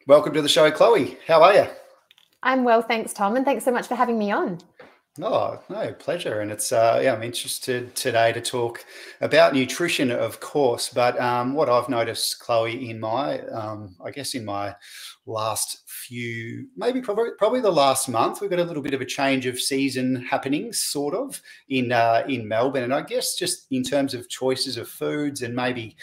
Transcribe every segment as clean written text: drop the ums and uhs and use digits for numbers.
Welcome to the show, Chloe. How are you? I'm well, thanks, Tom, and thanks so much for having me on. Oh, no, pleasure. And it's, I'm interested today to talk about nutrition, of course. But what I've noticed, Chloe, in my, I guess in my last few, maybe probably the last month, we've got a little bit of a change of season happening, sort of, in Melbourne. And I guess just in terms of choices of foods and maybe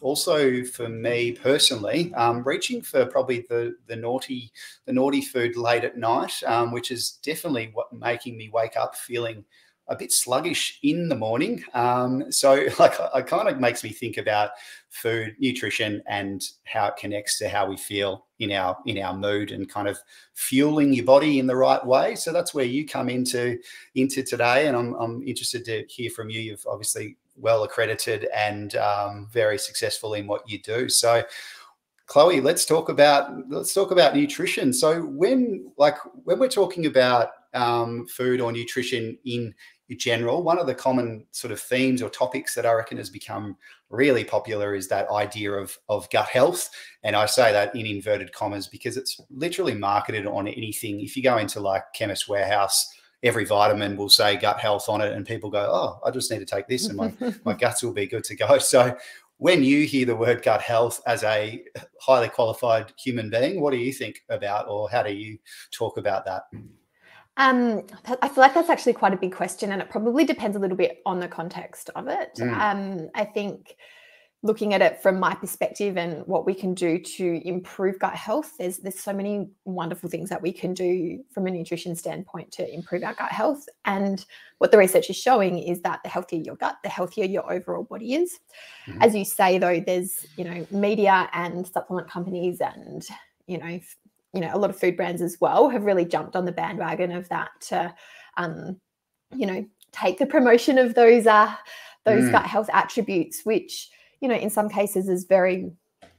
also for me personally, reaching for probably the naughty food late at night, which is definitely what making me wake up feeling a bit sluggish in the morning. So like it kind of makes me think about food, nutrition, and how it connects to how we feel in our mood and kind of fueling your body in the right way. So that's where you come into today, and I'm interested to hear from you. You've obviously well accredited and very successful in what you do. So Chloe, let's talk about nutrition. So when we're talking about food or nutrition in general, one of the common sort of themes or topics that I reckon has become really popular is that idea of gut health. And I say that in inverted commas because it's literally marketed on anything. If you go into like Chemist Warehouse, every vitamin will say gut health on it, and people go, "Oh, I just need to take this, and my guts will be good to go." So when you hear the word gut health as a highly qualified human being, what do you think about, or how do you talk about that? I feel like that's actually quite a big question, and it probably depends a little bit on the context of it. I think looking at it from my perspective and what we can do to improve gut health, there's so many wonderful things that we can do from a nutrition standpoint to improve our gut health. And what the research is showing is that the healthier your gut, the healthier your overall body is. Mm-hmm. As you say, though, there's, media and supplement companies and, a lot of food brands as well have really jumped on the bandwagon of that to, take the promotion of those gut health attributes, which, in some cases is very,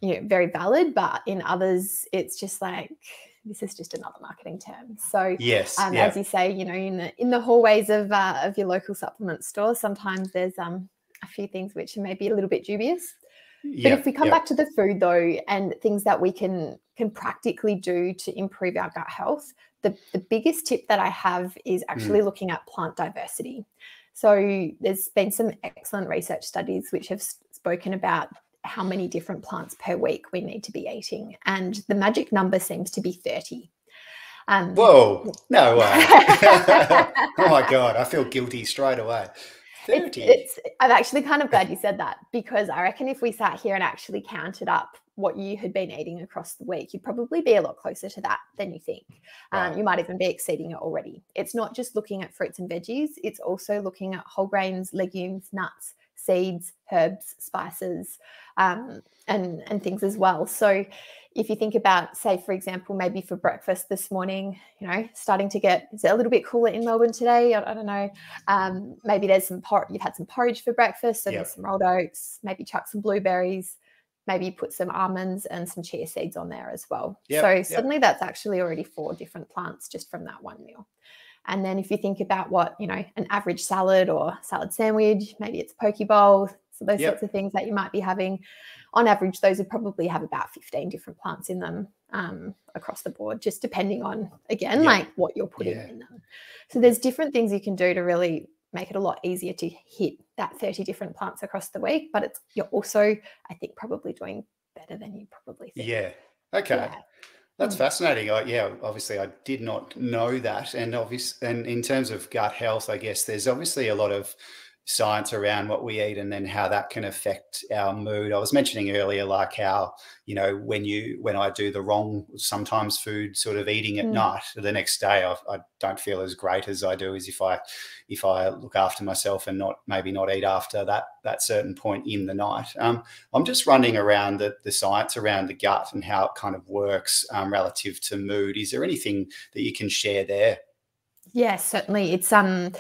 very valid, but in others, it's just like, this is just another marketing term. So yes, as you say, in the hallways of your local supplement store, sometimes there's a few things which are maybe a little bit dubious. But if we come back to the food though, and things that we can practically do to improve our gut health, the biggest tip that I have is actually looking at plant diversity. So there's been some excellent research studies which have spoken about how many different plants per week we need to be eating. And the magic number seems to be 30. Whoa, no way. Oh my God, I feel guilty straight away. 30. I'm actually kind of glad you said that, because I reckon if we sat here and actually counted up what you had been eating across the week, you'd probably be a lot closer to that than you think. Right. You might even be exceeding it already. It's not just looking at fruits and veggies, it's also looking at whole grains, legumes, nuts, seeds, herbs, spices, and things as well. So if you think about, say, for example, maybe for breakfast this morning, starting to get, is it a little bit cooler in Melbourne today? I don't know. Maybe there's you've had some porridge for breakfast, so there's some rolled oats, maybe chuck some blueberries, maybe put some almonds and some chia seeds on there as well. So suddenly that's actually already 4 different plants just from that one meal. And then if you think about what, an average salad or salad sandwich, maybe it's a poke bowl, so those sorts of things that you might be having, on average, those would probably have about 15 different plants in them across the board, just depending on, again, like what you're putting in them. So there's different things you can do to really make it a lot easier to hit that 30 different plants across the week, but you're also, I think, probably doing better than you probably think. Yeah. Okay. Yeah. That's fascinating. Obviously I did not know that. And in terms of gut health, I guess there's obviously a lot of science around what we eat and then how that can affect our mood. I was mentioning earlier, like how, when I do the wrong, sometimes food sort of eating at night, the next day I don't feel as great as I do as if I look after myself and not eat after that certain point in the night. I'm just running around the science around the gut and how it kind of works relative to mood. Is there anything that you can share there? Yes, certainly. It's an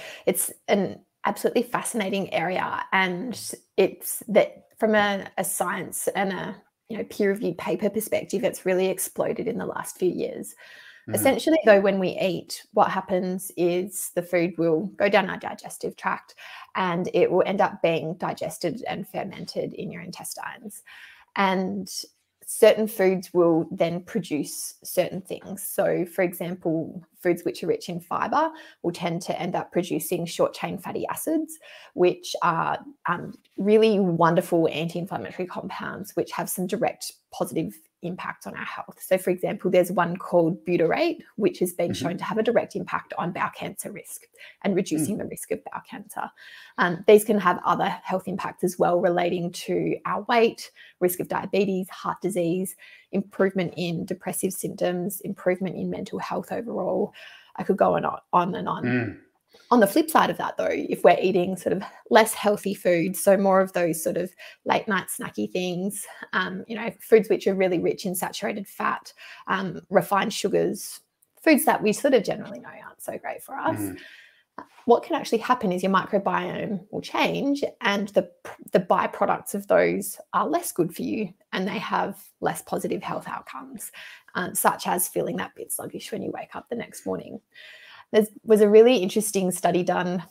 absolutely fascinating area, and it's that from a science and a peer-reviewed paper perspective, it's really exploded in the last few years. Essentially, though, when we eat, what happens is the food will go down our digestive tract and it will end up being digested and fermented in your intestines. And certain foods will then produce certain things. So, for example, foods which are rich in fiber will tend to end up producing short-chain fatty acids, which are really wonderful anti-inflammatory compounds, which have some direct positive impact on our health. So, for example, there's one called butyrate, which has been shown to have a direct impact on bowel cancer risk and reducing the risk of bowel cancer. These can have other health impacts as well, relating to our weight, risk of diabetes, heart disease, improvement in depressive symptoms, improvement in mental health overall. I could go on and on. On the flip side of that, though, if we're eating sort of less healthy foods, so more of those sort of late night snacky things, foods which are really rich in saturated fat, refined sugars, foods that we sort of generally know aren't so great for us, what can actually happen is your microbiome will change, and the byproducts of those are less good for you, and they have less positive health outcomes, such as feeling that bit sluggish when you wake up the next morning. There was a really interesting study done.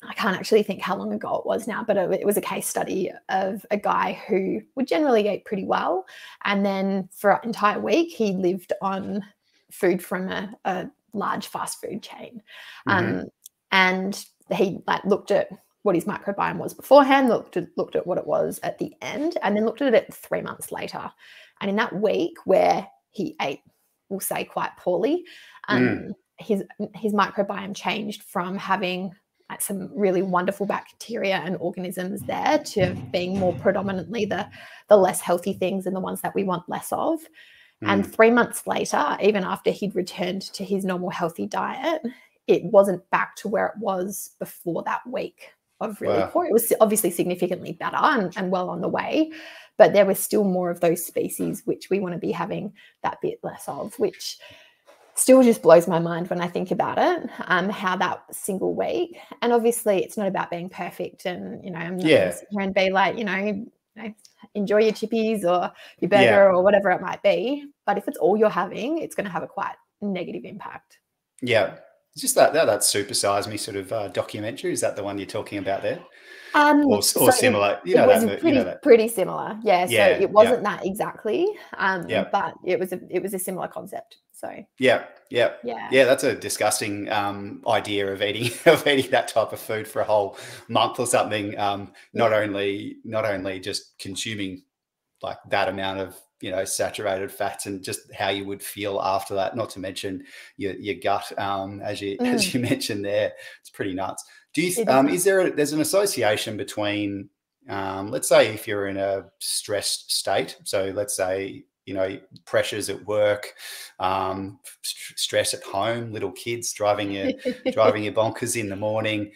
I can't actually think how long ago it was now, but it was a case study of a guy who would generally eat pretty well. And then for an entire week, he lived on food from a large fast food chain. And he looked at what his microbiome was beforehand, looked at what it was at the end, and then looked at it 3 months later. And in that week where he ate, we'll say, quite poorly, his microbiome changed from having some really wonderful bacteria and organisms there to being more predominantly the less healthy things and the ones that we want less of. And 3 months later, even after he'd returned to his normal healthy diet, it wasn't back to where it was before that week of really poor. It was obviously significantly better and well on the way, but there was still more of those species which we want to be having that bit less of, which still just blows my mind when I think about it, how that single week. And obviously it's not about being perfect, and I'm not going to sit here and be like, enjoy your chippies or your burger or whatever it might be. But if it's all you're having, it's going to have a quite negative impact. Yeah. It's just that Super Size Me sort of documentary. Is that the one you're talking about there? Or similar? It was pretty similar. Yeah. So it wasn't that exactly, but it was a similar concept. So yeah, that's a disgusting idea of eating that type of food for a whole month or something. Not only just consuming like that amount of saturated fats, and just how you would feel after that, not to mention your gut, as you mentioned there. It's pretty nuts. Do you there's an association between let's say if you're in a stressed state, so let's say pressures at work, stress at home, little kids driving you bonkers in the morning,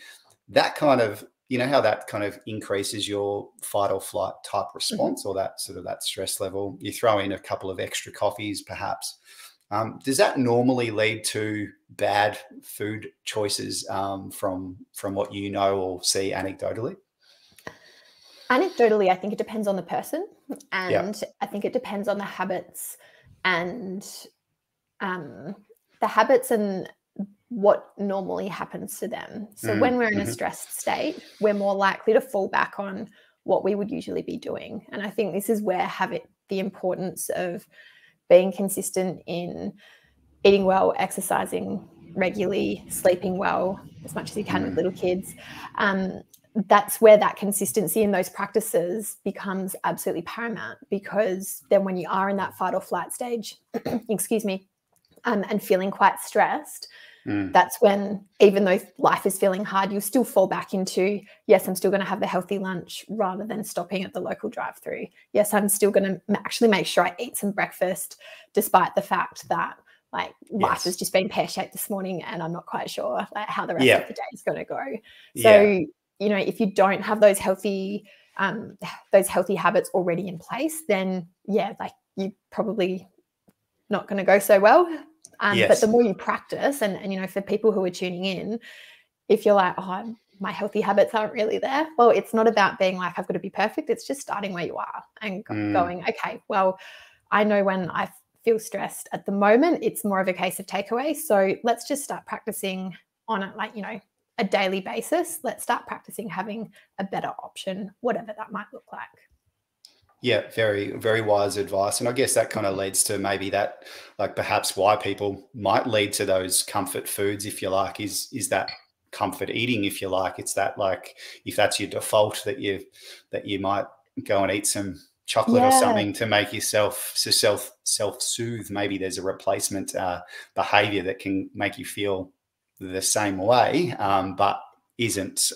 that kind of, how that kind of increases your fight or flight type response, or that sort of that stress level. You throw in a couple of extra coffees, perhaps. Does that normally lead to bad food choices from what or see anecdotally? Anecdotally, I think it depends on the person, and I think it depends on the habits and what normally happens to them. So when we're in a stressed state, we're more likely to fall back on what we would usually be doing. And I think this is where the importance of being consistent in eating well, exercising regularly, sleeping well as much as you can with little kids. That's where that consistency in those practices becomes absolutely paramount, because then when you are in that fight or flight stage, and feeling quite stressed, that's when, even though life is feeling hard, you still fall back into, yes, I'm still going to have the healthy lunch rather than stopping at the local drive-through. Yes, I'm still going to actually make sure I eat some breakfast, despite the fact that life has just been pear-shaped this morning and I'm not quite sure how the rest of the day is going to go. So, if you don't have those healthy habits already in place, then you're probably not going to go so well. But the more you practice, and for people who are tuning in, if you're like, oh, my healthy habits aren't really there, well, it's not about being like, I've got to be perfect. It's just starting where you are and going, okay, well, I know when I feel stressed at the moment, it's more of a case of takeaway. So let's just start practicing on a daily basis. Let's start practicing having a better option, whatever that might look like. Yeah, very, very wise advice. And I guess that kind of leads to maybe that, like perhaps why people might lead to those comfort foods, if you like, is that comfort eating, if you like. It's that, like, if that's your default, that you might go and eat some chocolate or Yeah, something to make yourself to self soothe. Maybe there's a replacement behavior that can make you feel the same way, but isn't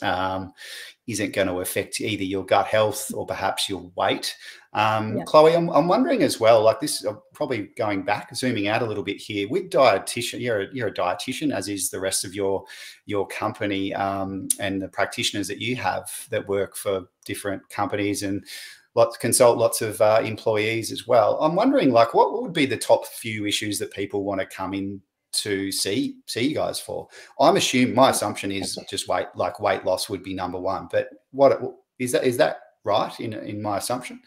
isn't going to affect either your gut health or perhaps your weight. yeah, Chloe, I'm wondering as well, like this, probably going back, zooming out a little bit here, with dietitian, you're a dietitian, as is the rest of your company, and the practitioners that you have that work for different companies and consult lots of employees as well. I'm wondering, like, what would be the top few issues that people want to come in to see you guys for? My assumption is just weight loss would be number one, but what is that right in my assumption?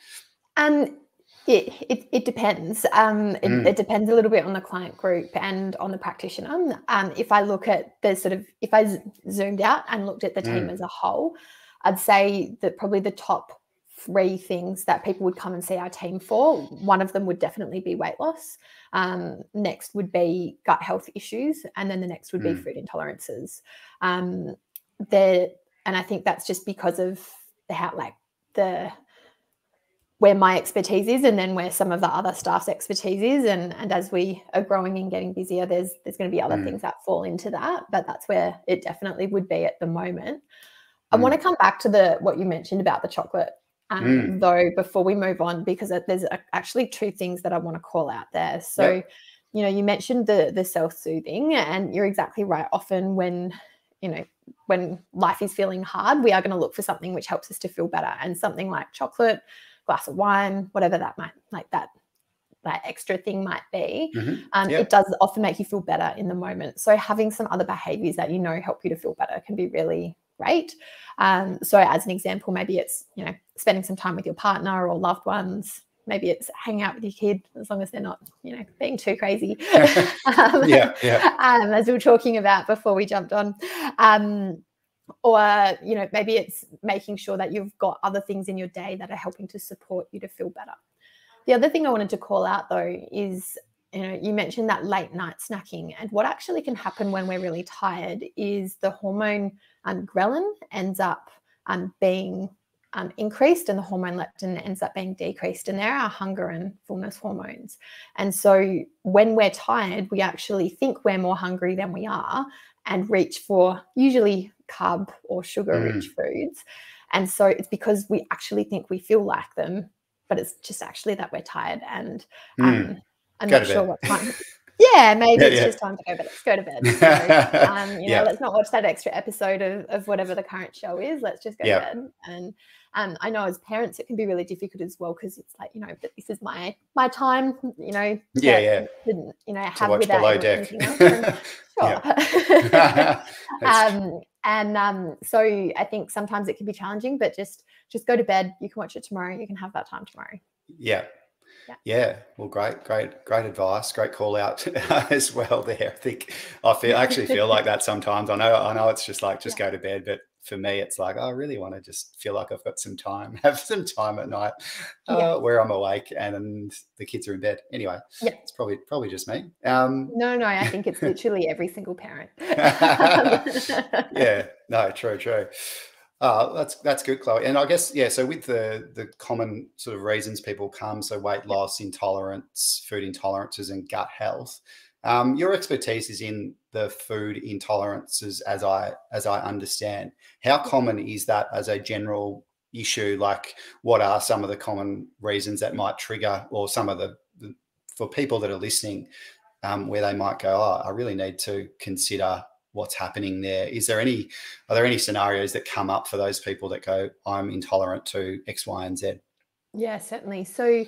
It depends. It depends a little bit on the client group and on the practitioner. If I look at if I zoomed out and looked at the team as a whole, I'd say that probably the top 3 things that people would come and see our team for, one of them would definitely be weight loss. Next would be gut health issues, and then the next would be food intolerances. And I think that's just because of where my expertise is, and then where some of the other staff's expertise is. And as we are growing and getting busier, there's going to be other things that fall into that, but that's where it definitely would be at the moment. I want to come back to what you mentioned about the chocolate, though, before we move on, because there's actually 2 things that I want to call out there. So, you mentioned the self-soothing, and you're exactly right. Often when life is feeling hard, we are going to look for something which helps us to feel better, and something like chocolate, glass of wine, whatever that might, like that extra thing might be, it does often make you feel better in the moment. So having some other behaviors that help you to feel better can be really great. So as an example, maybe it's spending some time with your partner or loved ones. Maybe it's hanging out with your kid, as long as they're not being too crazy. As we were talking about before we jumped on. Or maybe it's making sure that you've got other things in your day that are helping to support you to feel better. The other thing I wanted to call out, though, is you mentioned that late night snacking, and what actually can happen when we're really tired is the hormone ghrelin ends up being increased, and the hormone leptin ends up being decreased, and there are hunger and fullness hormones. And so when we're tired, we actually think we're more hungry than we are, and reach for usually carb or sugar-rich foods. And so it's because we actually think we feel like them, but it's just actually that we're tired. And I'm not sure what time. Yeah, maybe it's just time to go, but let's go to bed. So, let's not watch that extra episode of whatever the current show is. Let's just go to bed. And I know as parents, it can be really difficult as well, because it's like, but this is my time, to have watch without Below Deck. anything else. So I think sometimes it can be challenging, but just go to bed. You can watch it tomorrow. You can have that time tomorrow. Yeah. Well, great advice. Great call out as well there. I actually feel like that sometimes. I know it's just like, go to bed, but for me, it's like, I really want to just feel like I've got some time, have some time at night where I'm awake and the kids are in bed. Anyway, it's probably just me. No, I think it's literally every single parent. True. That's good, Chloe. And I guess, so with the common sort of reasons people come, so weight loss, intolerance, food intolerances, and gut health, your expertise is in the food intolerances, as I understand. How common is that as a general issue? Like, what are some of the common reasons that might trigger, or some of the for people that are listening, where they might go, I really need to consider what's happening there? Are there any scenarios that come up for those people that go, I'm intolerant to X, Y, and Z? Yeah, certainly. So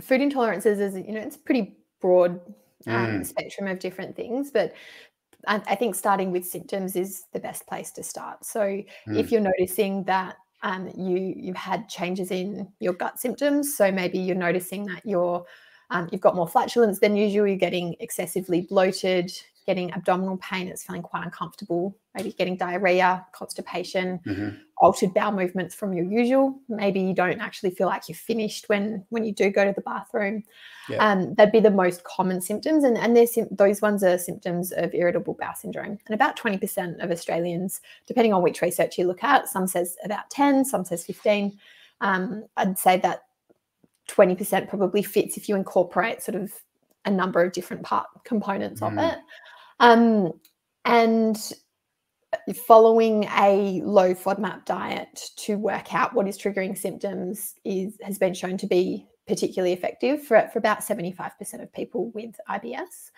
food intolerances is, it's a pretty broad spectrum of different things, but I think starting with symptoms is the best place to start. So if you're noticing that you've had changes in your gut symptoms, so maybe you're noticing that you've got more flatulence than usual, you're getting excessively bloated, getting abdominal pain, it's feeling quite uncomfortable, maybe getting diarrhea, constipation, Mm-hmm. altered bowel movements from your usual. Maybe you don't actually feel like you're finished when you do go to the bathroom. Yeah. That'd be the most common symptoms. And those ones are symptoms of irritable bowel syndrome. And about 20% of Australians, depending on which research you look at, some says about 10, some says 15. I'd say that 20% probably fits if you incorporate sort of a number of different components of it. And following a low FODMAP diet to work out what is triggering symptoms has been shown to be particularly effective for about 75% of people with IBS.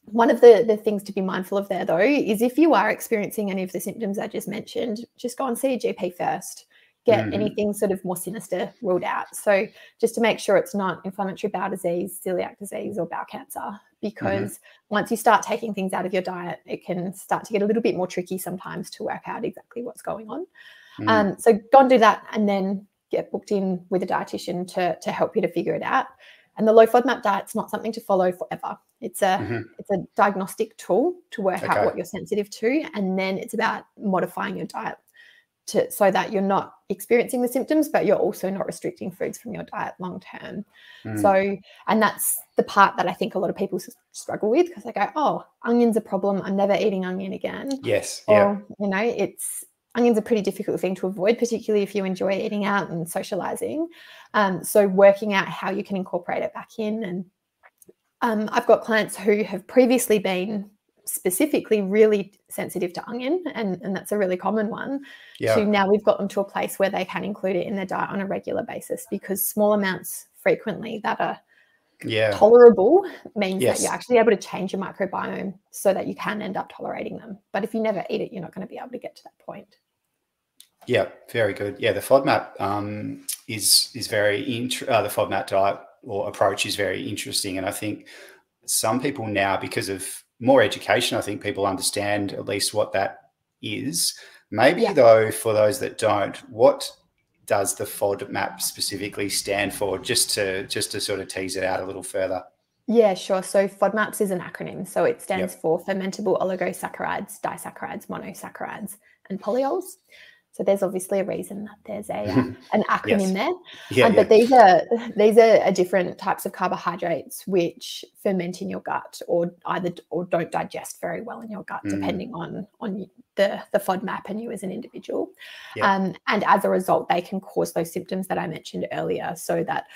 One of the things to be mindful of there, though, is if you are experiencing any of the symptoms I just mentioned, just go and see a GP first. Get anything sort of more sinister ruled out. So just to make sure it's not inflammatory bowel disease, celiac disease, or bowel cancer, because once you start taking things out of your diet, it can start to get a little bit more tricky sometimes to work out exactly what's going on. So go and do that, and then get booked in with a dietitian to help you to figure it out. And the low FODMAP diet's not something to follow forever. It's a diagnostic tool to work out what you're sensitive to, and then it's about modifying your diet so that you're not experiencing the symptoms, but you're also not restricting foods from your diet long term. So, and that's the part that I think a lot of people struggle with, because they go, oh, onion's a problem, I'm never eating onion again. Yes. Or, onion's a pretty difficult thing to avoid, particularly if you enjoy eating out and socializing. So working out how you can incorporate it back in. And I've got clients who have previously been specifically really sensitive to onion, and that's a really common one, to now we've got them to a place where they can include it in their diet on a regular basis, because small amounts frequently that are tolerable means that you're actually able to change your microbiome so that you can end up tolerating them. But if you never eat it, you're not going to be able to get to that point. Yeah, very good. Yeah, the FODMAP is very the FODMAP diet or approach is very interesting, and I think some people now, because of more education, I think people understand at least what that is. Maybe though, for those that don't, what does the FODMAP specifically stand for? Just to sort of tease it out a little further. Yeah, sure. So FODMAPs is an acronym. So it stands for fermentable oligosaccharides, disaccharides, monosaccharides, and polyols. So there's obviously a reason that there's an acronym there. But these are different types of carbohydrates which ferment in your gut or don't digest very well in your gut, depending on the FODMAP and you as an individual. And as a result, they can cause those symptoms that I mentioned earlier. So that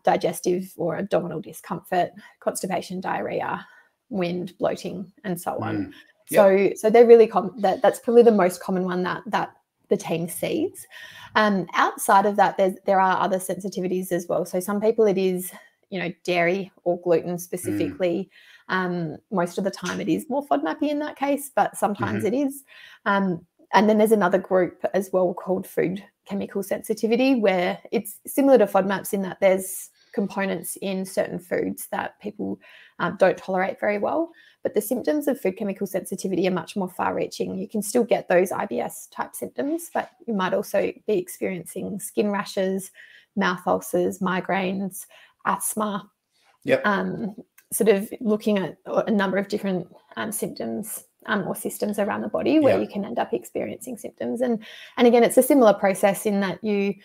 digestive or abdominal discomfort, constipation, diarrhea, wind, bloating, and so on. So they're really common. That's probably the most common one that the team sees. Outside of that, there are other sensitivities as well. So some people it is, dairy or gluten specifically. Most of the time it is more FODMAPy in that case, but sometimes it is. And then there's another group as well called food chemical sensitivity, where it's similar to FODMAPs in that there's components in certain foods that people don't tolerate very well. But the symptoms of food chemical sensitivity are much more far-reaching. You can still get those IBS-type symptoms, but you might also be experiencing skin rashes, mouth ulcers, migraines, asthma. Sort of looking at a number of different symptoms or systems around the body where you can end up experiencing symptoms. And again, it's a similar process in that you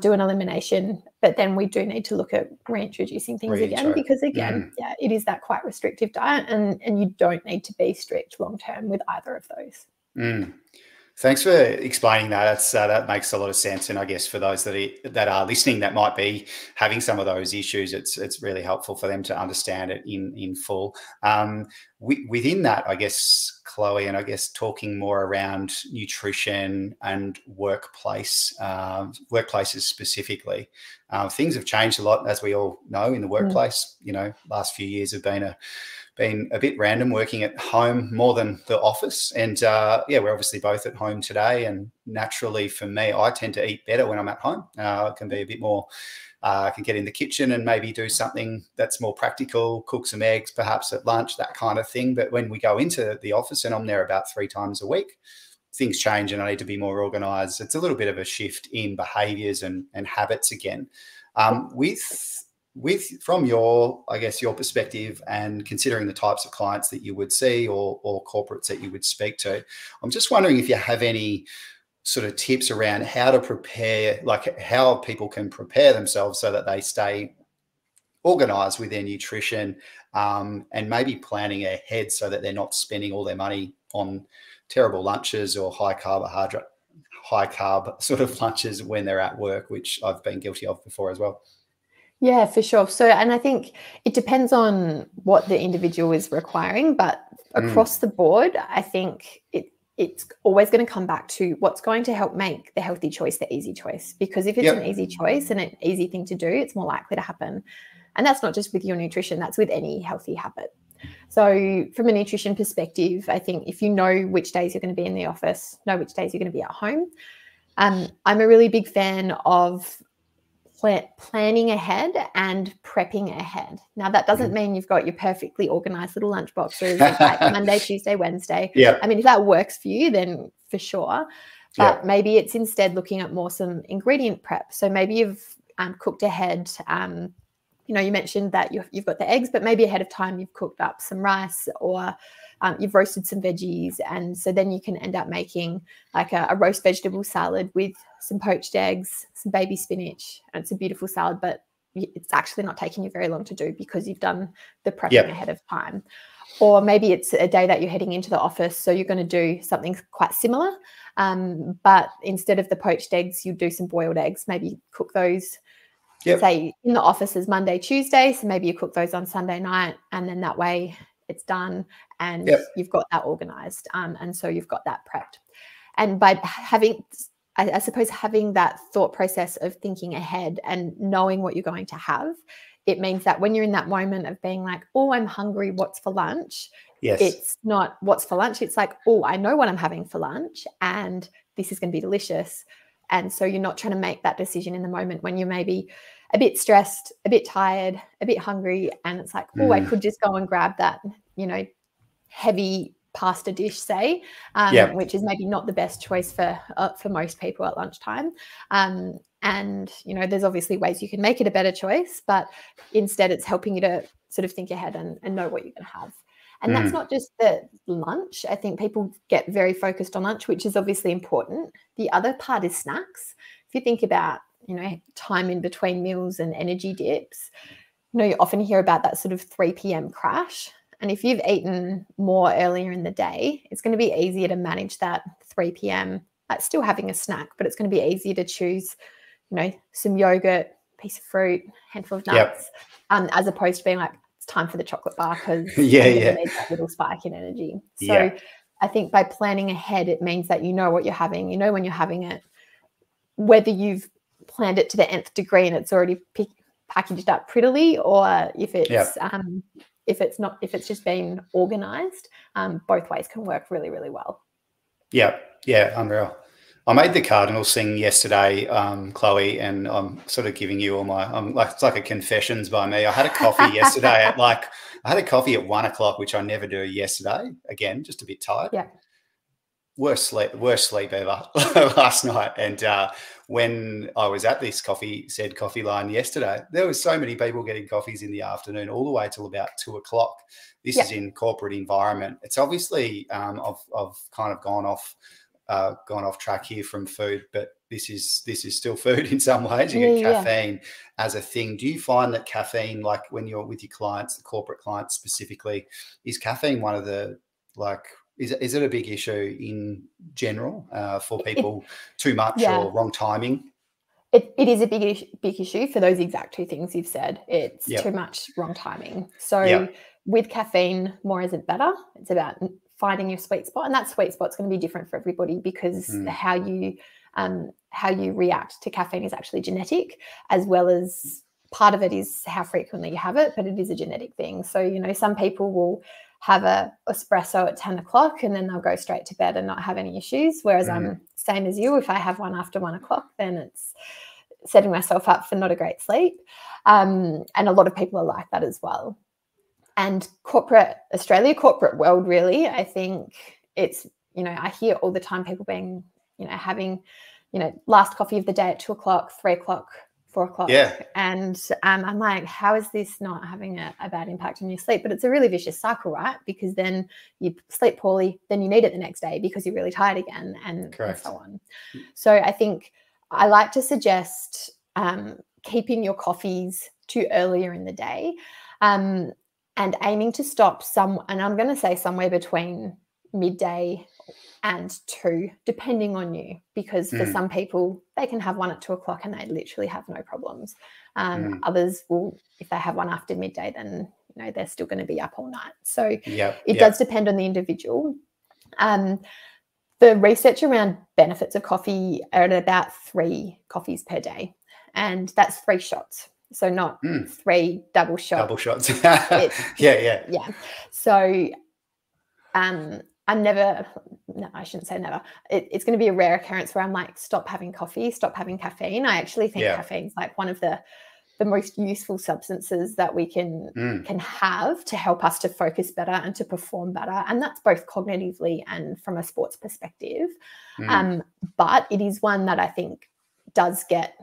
do an elimination, but then we do need to look at reintroducing things again, because again, it is that quite restrictive diet, and you don't need to be strict long-term with either of those. Thanks for explaining that. That makes a lot of sense. And I guess for those that are listening that might be having some of those issues, it's really helpful for them to understand it in full. Within that, I guess, Chloe, and I guess talking more around nutrition and workplaces specifically, things have changed a lot, as we all know, in the workplace. Last few years have been a bit random, working at home more than the office. And we're obviously both at home today. And naturally for me, I tend to eat better when I'm at home. I can be a bit more, I can get in the kitchen and maybe do something that's more practical, cook some eggs, perhaps at lunch, that kind of thing. But when we go into the office and I'm there about 3 times a week, things change and I need to be more organized. It's a little bit of a shift in behaviors and habits again. With from your, I guess, your perspective, and considering the types of clients that you would see or corporates that you would speak to, I'm just wondering if you have any sort of tips around how to prepare, like how people can prepare themselves so that they stay organized with their nutrition, and maybe planning ahead so that they're not spending all their money on terrible lunches or high carb sort of lunches when they're at work, which I've been guilty of before as well. Yeah, for sure. So, and I think it depends on what the individual is requiring, but across the board, I think it's always going to come back to what's going to help make the healthy choice the easy choice. Because if it's an easy choice and an easy thing to do, it's more likely to happen. And that's not just with your nutrition, that's with any healthy habit. So from a nutrition perspective, I think if you know which days you're going to be in the office, know which days you're going to be at home. I'm a really big fan of planning ahead and prepping ahead. Now, that doesn't mean you've got your perfectly organized little lunch boxes of like Monday, Tuesday, Wednesday. I mean, if that works for you, then for sure. But maybe it's instead looking at more some ingredient prep. So maybe you've cooked ahead. You know, you mentioned that you've got the eggs, but maybe ahead of time you've cooked up some rice, or you've roasted some veggies. And so then you can end up making like a roast vegetable salad with some poached eggs, some baby spinach, and it's a beautiful salad, but it's actually not taking you very long to do because you've done the prepping ahead of time. Or maybe it's a day that you're heading into the office, so you're going to do something quite similar, but instead of the poached eggs, you do some boiled eggs. Maybe cook those say in the office is Monday, Tuesday. So maybe you cook those on Sunday night, and then that way it's done and you've got that organized. And so you've got that prepped. And by having, I suppose, having that thought process of thinking ahead and knowing what you're going to have, it means that when you're in that moment of being like, oh, I'm hungry, what's for lunch? It's not what's for lunch. It's like, oh, I know what I'm having for lunch and this is going to be delicious. And so you're not trying to make that decision in the moment when you're maybe a bit stressed, a bit tired, a bit hungry. And it's like, oh, I could just go and grab that, you know, heavy pasta dish, say, which is maybe not the best choice for most people at lunchtime. And, you know, there's obviously ways you can make it a better choice, but instead it's helping you to sort of think ahead and know what you're going to have. And that's not just the lunch. I think people get very focused on lunch, which is obviously important. The other part is snacks. If you think about, you know, time in between meals and energy dips, you know, you often hear about that sort of 3 p.m. crash. And if you've eaten more earlier in the day, it's going to be easier to manage that 3 p.m. Still having a snack, but it's going to be easier to choose, you know, some yogurt, piece of fruit, handful of nuts, as opposed to being like, it's time for the chocolate bar because I'm going to need that little spike in energy. So I think by planning ahead, it means that you know what you're having, you know when you're having it, whether you've planned it to the nth degree and it's already packaged up prettily, or if it's if it's just been organized. Both ways can work really, really well. Unreal. I made the Cardinals thing yesterday, Chloe, and I'm sort of giving you all my, it's like a confessions by me. I had a coffee yesterday at I had a coffee at 1 o'clock, which I never do yesterday. Again, just a bit tired. Worst sleep ever last night. And when I was at this coffee line yesterday, there was so many people getting coffees in the afternoon all the way till about 2 o'clock. This is in corporate environment. It's obviously I've kind of gone off track here from food, but this is still food in some ways. You get caffeine as a thing. Do you find that caffeine, like when you're with your clients, the corporate clients specifically, is caffeine one of the is it a big issue in general for people? Too much or wrong timing? It is a big issue for those exact two things you've said. It's too much, wrong timing. So with caffeine, more isn't better. It's about finding your sweet spot, and that sweet spot's going to be different for everybody because how you react to caffeine is actually genetic, as well as part of it is how frequently you have it, but it is a genetic thing. So, you know, some people will have a espresso at 10 o'clock and then they'll go straight to bed and not have any issues. Whereas I'm same as you. If I have one after 1 o'clock, then it's setting myself up for not a great sleep. And a lot of people are like that as well. And corporate world, really, I think it's, you know, I hear all the time people being, you know, having, you know, last coffee of the day at 2 o'clock, 3 o'clock, 4 o'clock. Yeah. And I'm like, how is this not having a bad impact on your sleep? But it's a really vicious cycle, right? Because then you sleep poorly, then you need it the next day because you're really tired again, and so on. So I think I like to suggest keeping your coffees to earlier in the day, and aiming to stop and I'm going to say somewhere between midday and 2, depending on you, because for some people they can have one at 2 o'clock and they literally have no problems. Others will, if they have one after midday, then they're still going to be up all night. So it does depend on the individual. The research around benefits of coffee are at about 3 coffees per day, and that's 3 shots. So not 3 double shots. Double shots. Yeah. So I shouldn't say never. It's going to be a rare occurrence where I'm like, stop having coffee, stop having caffeine. I actually think caffeine's like one of the most useful substances that we can have to help us to focus better and to perform better. And that's both cognitively and from a sports perspective. But it is one that I think does get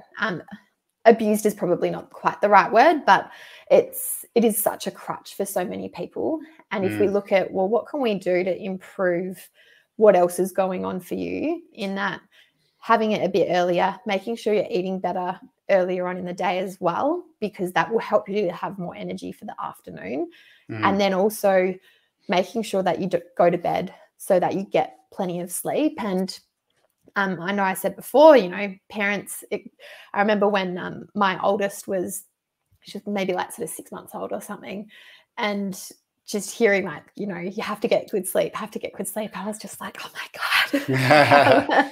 abused is probably not quite the right word, but it is such a crutch for so many people. And if we look at, well, what can we do to improve what else is going on for you, in that having it a bit earlier, making sure you're eating better earlier on in the day as well, because that will help you to have more energy for the afternoon. And then also making sure that you go to bed so that you get plenty of sleep. And I know I said before, parents, I remember when my oldest she was maybe like sort of 6 months old or something, and just hearing like, you have to get good sleep, I was just like, oh my God.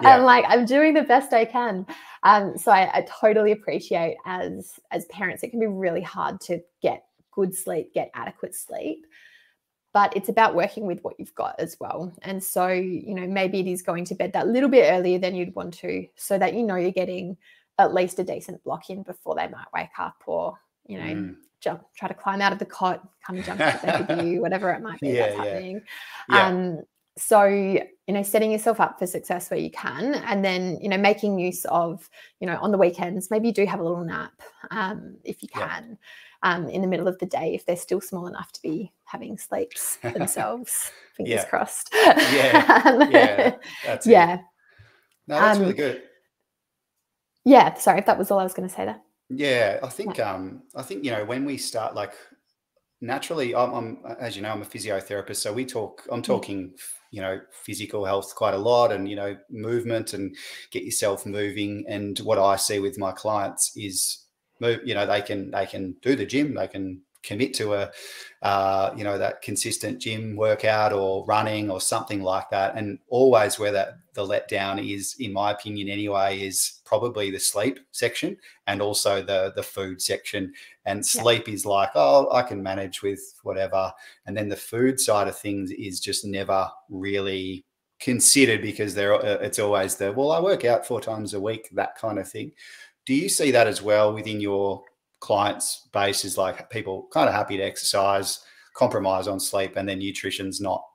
I'm like, I'm doing the best I can. So I totally appreciate as parents, it can be really hard to get good sleep, get adequate sleep. But it's about working with what you've got as well. And so, maybe it is going to bed that little bit earlier than you'd want to, so that you're getting at least a decent block in before they might wake up, or, try to climb out of the cot, come and jump to bed with you, whatever it might be that's happening. So, setting yourself up for success where you can, and then, making use of, on the weekends, maybe you do have a little nap if you can. In the middle of the day, if they're still small enough to be having sleeps themselves. Fingers crossed. That's it. No, that's really good. Yeah, sorry if that was all I was going to say there. Yeah, I think when we start, like, naturally, I'm as you know, I'm a physiotherapist, so I'm talking physical health quite a lot, and movement, and get yourself moving. And what I see with my clients is, they can do the gym, they can commit to a that consistent gym workout or running or something like that, and always where the letdown is, in my opinion anyway, is probably the sleep section, and also the food section. And sleep is like, oh, I can manage with whatever, and then the food side of things is just never really considered, because it's always I work out 4 times a week, that kind of thing. Do you see that as well within your clients' base, is like people kind of happy to exercise, compromise on sleep, and then nutrition's not,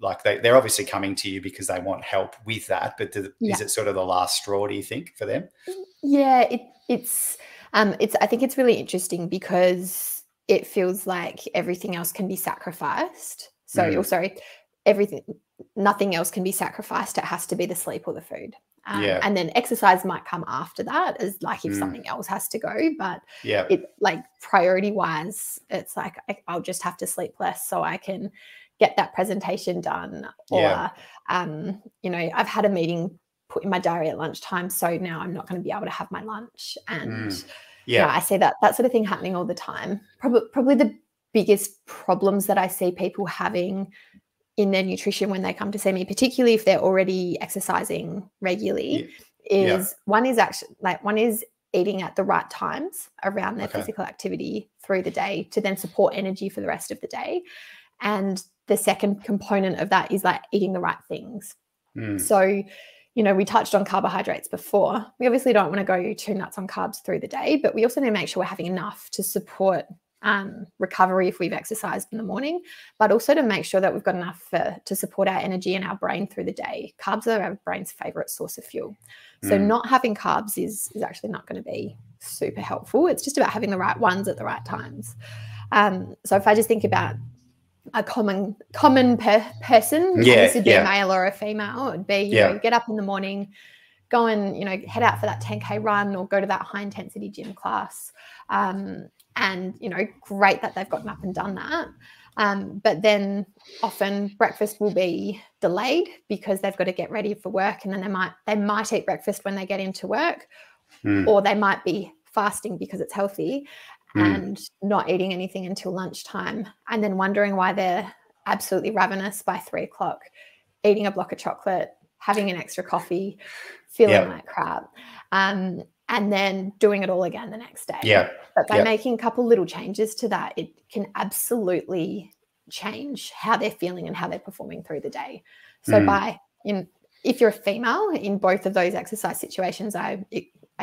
like, they're obviously coming to you because they want help with that, but is it sort of the last straw, do you think, for them? Yeah, it's I think it's really interesting, because it feels like everything else can be sacrificed. So, nothing else can be sacrificed. It has to be the sleep or the food. And then exercise might come after that, as like if something else has to go. But it, like, priority wise, it's like I'll just have to sleep less so I can get that presentation done. Or I've had a meeting put in my diary at lunchtime, so now I'm not going to be able to have my lunch. And I see that sort of thing happening all the time. Probably the biggest problems that I see people having in their nutrition when they come to see me, particularly if they're already exercising regularly, is one is eating at the right times around their physical activity through the day to then support energy for the rest of the day. And the second component of that is like eating the right things. So, we touched on carbohydrates before. We obviously don't want to go too nuts on carbs through the day, but we also need to make sure we're having enough to support recovery if we've exercised in the morning, but also to make sure that we've got enough to support our energy and our brain through the day. Carbs are our brain's favorite source of fuel. So not having carbs is actually not going to be super helpful. It's just about having the right ones at the right times. So if I just think about a common person, and this would be a male or a female, it would be, you know, you get up in the morning, go and, you know, head out for that 10K run or go to that high intensity gym class. And, you know, great that they've gotten up and done that. But then often breakfast will be delayed because they've got to get ready for work, and then they might eat breakfast when they get into work, or they might be fasting because it's healthy and not eating anything until lunchtime, and then wondering why they're absolutely ravenous by 3 o'clock, eating a block of chocolate, having an extra coffee, feeling like crap, and then doing it all again the next day. But by making a couple little changes to that, it can absolutely change how they're feeling and how they're performing through the day. So if you're a female, in both of those exercise situations I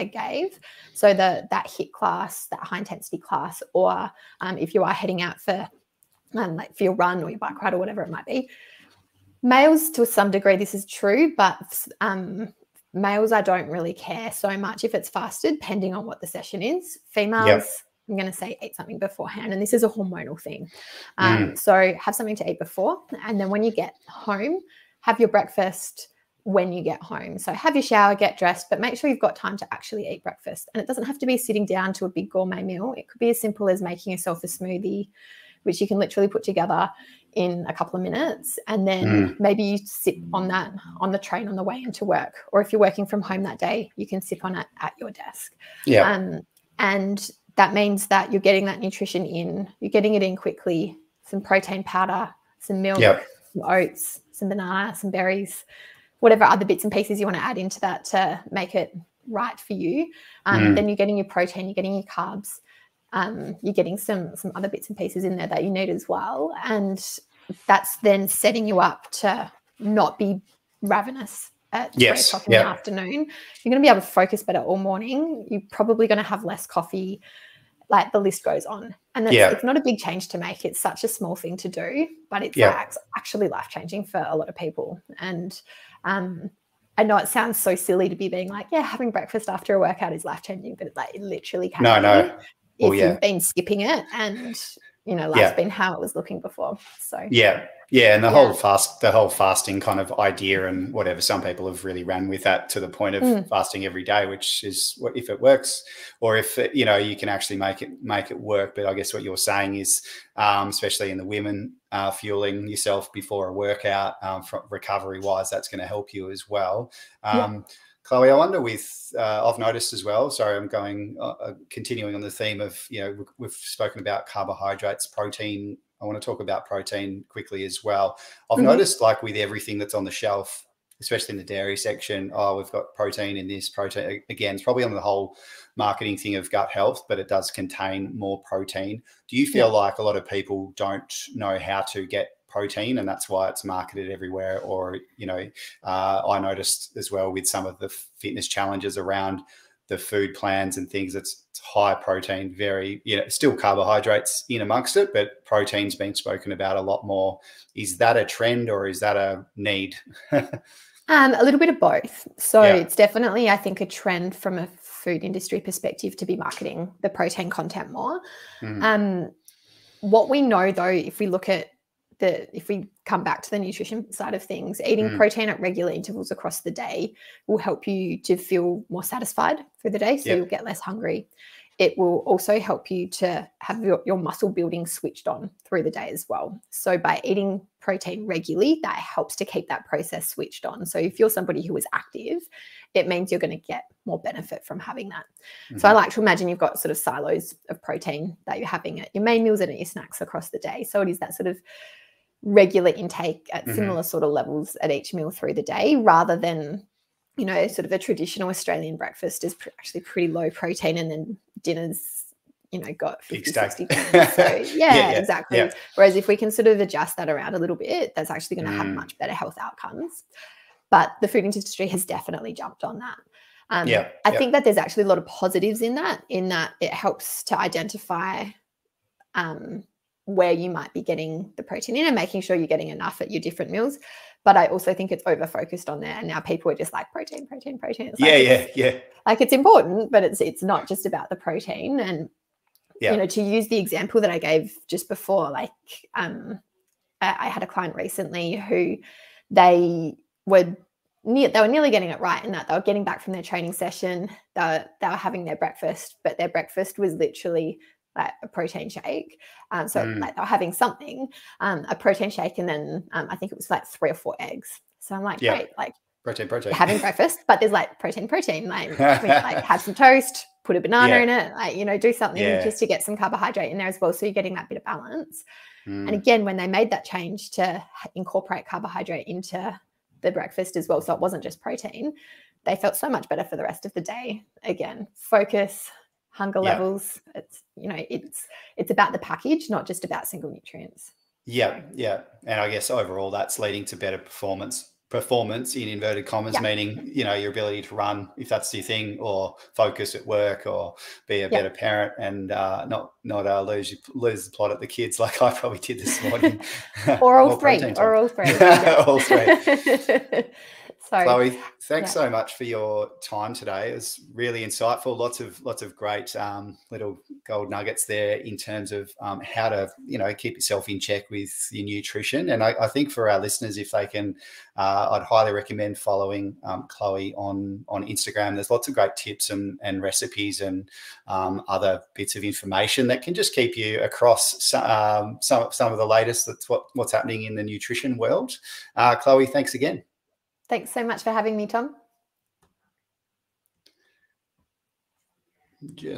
gave, so that HIIT class, that high intensity class, or if you are heading out for like for your run or your bike ride or whatever it might be. Males, to some degree, this is true, but males, I don't really care so much if it's fasted, depending on what the session is. Females, I'm going to say eat something beforehand, and this is a hormonal thing. So have something to eat before, and then when you get home, have your breakfast when you get home. So have your shower, get dressed, but make sure you've got time to actually eat breakfast. And it doesn't have to be sitting down to a big gourmet meal. It could be as simple as making yourself a smoothie, which you can literally put together in a couple of minutes, and then maybe you sip on that on the train on the way into work, or if you're working from home that day, you can sip on it at your desk. And that means that you're getting that nutrition in, you're getting it in quickly, some protein powder, some milk, some oats, some banana, some berries, whatever other bits and pieces you want to add into that to make it right for you. Then you're getting your protein, you're getting your carbs, you're getting some other bits and pieces in there that you need as well. And that's then setting you up to not be ravenous at 3 o'clock in the afternoon. You're going to be able to focus better all morning. You're probably going to have less coffee. Like, the list goes on. And it's not a big change to make. It's such a small thing to do, but it's actually life-changing for a lot of people. And I know it sounds so silly to be being like, yeah, having breakfast after a workout is life-changing, but it literally can be if you've been skipping it and, you know, life's been how it was looking before. So and the whole fasting kind of idea and whatever, some people have really ran with that to the point of fasting every day, which is what, if it works, or if you know, you can actually make it work. But I guess what you're saying is, especially in the women, fueling yourself before a workout, recovery wise, that's going to help you as well. Chloe, I wonder I've noticed as well, sorry, I'm going, continuing on the theme of, you know, we've spoken about carbohydrates, protein. I want to talk about protein quickly as well. I've noticed, like, with everything that's on the shelf, especially in the dairy section, we've got protein in this, protein. Again, it's probably on the whole marketing thing of gut health, but it does contain more protein. Do you feel like a lot of people don't know how to get protein and that's why it's marketed everywhere? Or, you know, I noticed as well with some of the fitness challenges around the food plans and things, it's high protein, very, you know, still carbohydrates in amongst it, but protein's been spoken about a lot more. Is that a trend or is that a need? A little bit of both. So it's definitely, I think, a trend from a food industry perspective to be marketing the protein content more. What we know, though, if we come back to the nutrition side of things, eating protein at regular intervals across the day will help you to feel more satisfied through the day, so you'll get less hungry. It will also help you to have your muscle building switched on through the day as well. So by eating protein regularly, that helps to keep that process switched on. So if you're somebody who is active, it means you're going to get more benefit from having that. So I like to imagine you've got sort of silos of protein that you're having at your main meals and at your snacks across the day. So it is that sort of regular intake at similar sort of levels at each meal through the day, rather than, you know, sort of a traditional Australian breakfast is actually pretty low protein, and then dinner's, you know, got 50, 60 grams. So exactly. Whereas if we can sort of adjust that around a little bit, that's actually going to have much better health outcomes. But the food industry has definitely jumped on that. I think that there's actually a lot of positives in that it helps to identify where you might be getting the protein in and making sure you're getting enough at your different meals. But I also think it's over focused on there. And now people are just like protein. It's yeah. Like it's important, but it's not just about the protein. And, Yeah. you know, to use the example that I gave just before, like I had a client recently who they were nearly getting it right in that they were getting back from their training session. They were having their breakfast, but their breakfast was literally like a protein shake. Like they were having something, a protein shake, and then I think it was like 3 or 4 eggs. So I'm like, great, like protein. You're having breakfast, but there's like protein. Like, like have some toast, put a banana in it, like, you know, do something just to get some carbohydrate in there as well. So you're getting that bit of balance. And again, when they made that change to incorporate carbohydrate into the breakfast as well, so it wasn't just protein, they felt so much better for the rest of the day. Again, focus, hunger levels. It's, you know, it's about the package, not just about single nutrients. Yeah. And I guess overall that's leading to better performance in inverted commas, meaning, you know, your ability to run, if that's your thing, or focus at work, or be a better parent, and not lose the plot at the kids like I probably did this morning. or all three. All three. So, Chloe, thanks so much for your time today. It was really insightful. Lots of great little gold nuggets there in terms of how to, you know, keep yourself in check with your nutrition. And I think for our listeners, if they can, I'd highly recommend following Chloe on Instagram. There's lots of great tips and recipes and other bits of information that can just keep you across some of the latest. That's what's happening in the nutrition world. Chloe, thanks again. Thanks so much for having me, Tom.